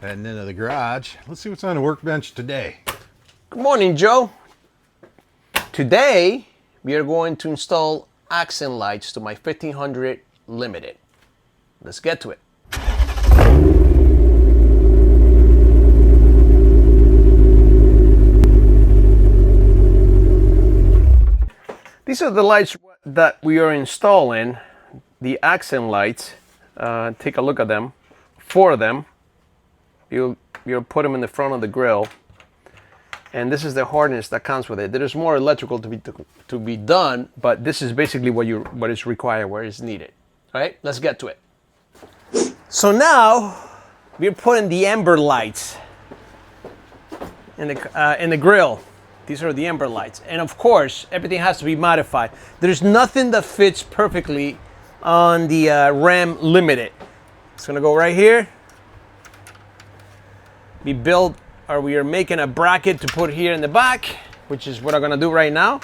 Heading into the garage. Let's see what's on the workbench today. Good morning, Joe. Today, we are going to install accent lights to my 1500 Limited. Let's get to it. These are the lights that we are installing, the accent lights. Take a look at them. 4 of them. You'll put them in the front of the grill. And this is the harness that comes with it. There's more electrical to be done, but this is basically what is required, where it's needed. All right, let's get to it. So now we're putting the amber lights in the grill. These are the amber lights, and of course everything has to be modified. There's nothing that fits perfectly on the Ram Limited. It's gonna go right here. We are making a bracket to put here in the back, which is what I'm gonna do right now.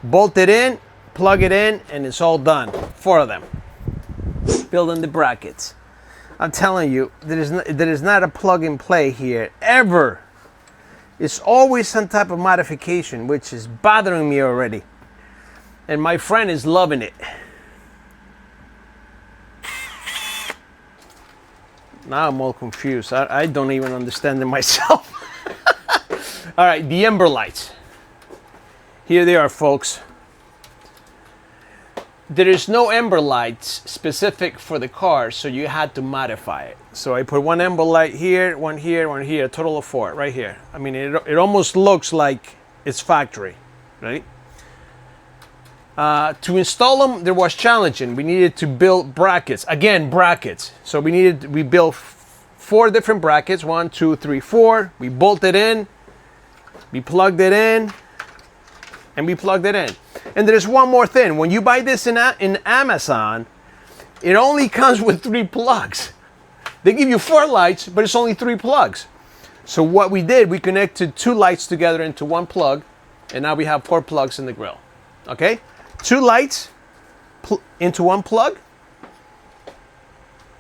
Bolt it in, plug it in, and it's all done. 4 of them. Building the brackets. I'm telling you, there is not a plug and play here, ever. It's always some type of modification, which is bothering me already. And my friend is loving it. Now I'm all confused. I don't even understand it myself. All right, the amber lights. Here they are, folks. There is no amber lights specific for the car, so you had to modify it. So I put one amber light here, one here, one here, a total of 4 right here. I mean, it almost looks like it's factory, right? To install them, there was challenging. We needed to build brackets. Again, brackets. So we built 4 different brackets. 1, 2, 3, 4. We bolted in. We plugged it in. And we plugged it in. And there's one more thing. When you buy this in Amazon, it only comes with 3 plugs. They give you 4 lights, but it's only 3 plugs. So what we did, we connected 2 lights together into 1 plug. And now we have 4 plugs in the grill. Okay? 2 lights into 1 plug.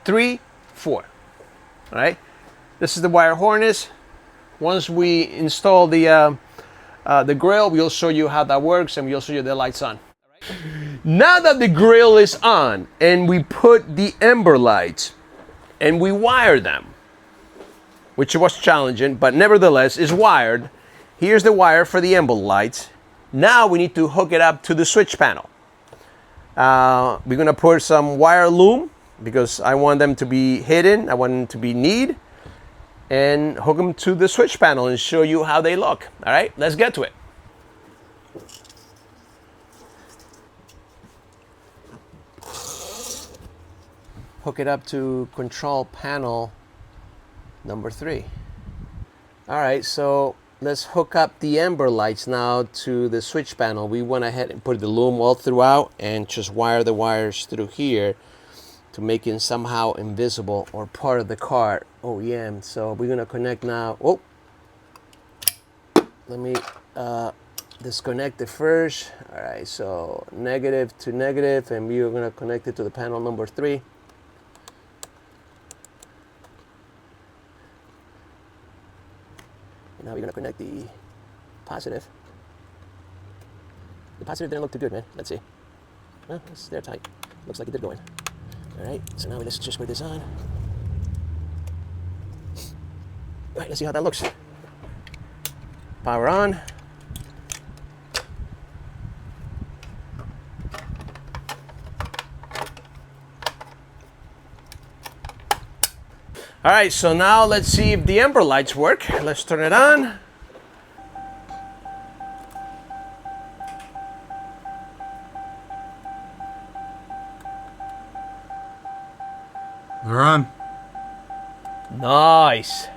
3, 4. All right. This is the wire harness. Once we install the grill, we'll show you how that works, and we'll show you the lights on. All right. Now that the grill is on, and we put the amber lights, and we wire them, which was challenging, but nevertheless is wired. Here's the wire for the amber lights. Now we need to hook it up to the switch panel. We're gonna put some wire loom because I want them to be hidden. I want them to be neat, and hook them to the switch panel and show you how they look. All right, let's get to it. Hook it up to control panel number 3. All right, so let's hook up the amber lights now to the switch panel. We went ahead and put the loom all throughout and just wire the wires through here to make it somehow invisible or part of the car. Oh yeah, so we're gonna connect now. Oh, let me disconnect it first. All right, so negative to negative, and we are gonna connect it to the panel number 3. Now we're gonna connect the positive. The positive didn't look too good, man. Let's see. Well, they're tight. Looks like it did go in. All right, so now let's just put this on. All right, let's see how that looks. Power on. All right, so now let's see if the amber lights work. Let's turn it on. They're on. Nice.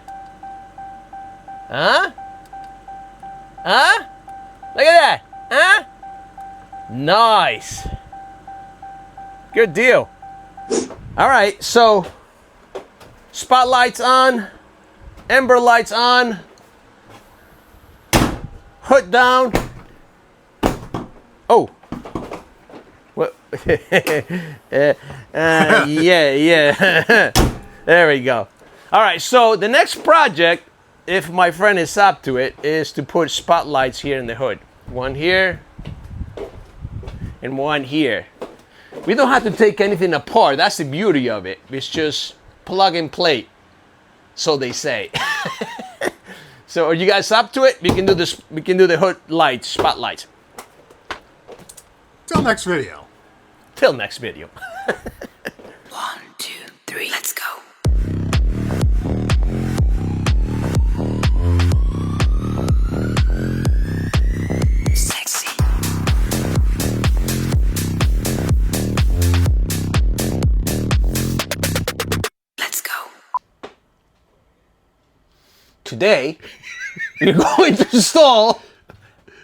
Huh? Huh? Look at that. Huh? Nice. Good deal. All right, so spotlights on, amber lights on, hood down. Oh. What? Yeah. There we go. All right, so the next project, if my friend is up to it, is to put spotlights here in the hood. One here and one here. We don't have to take anything apart. That's the beauty of it. It's just plug and play, so they say. So are you guys up to it? We can do this. We can do the hood lights, spotlights. Till next video. Till next video. 1, 2, 3, let's go. Sexy. Let's go. Today, you're going to install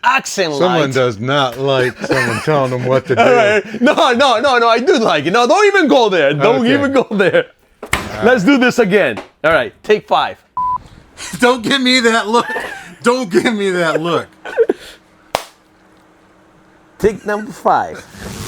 accent Someone lights. does not like someone telling them what to do. All right. No, I do like it. No, don't even go there. Don't Okay. even go there. Let's do this again. All right, take 5. Don't give me that look. Don't give me that look. Take number 5.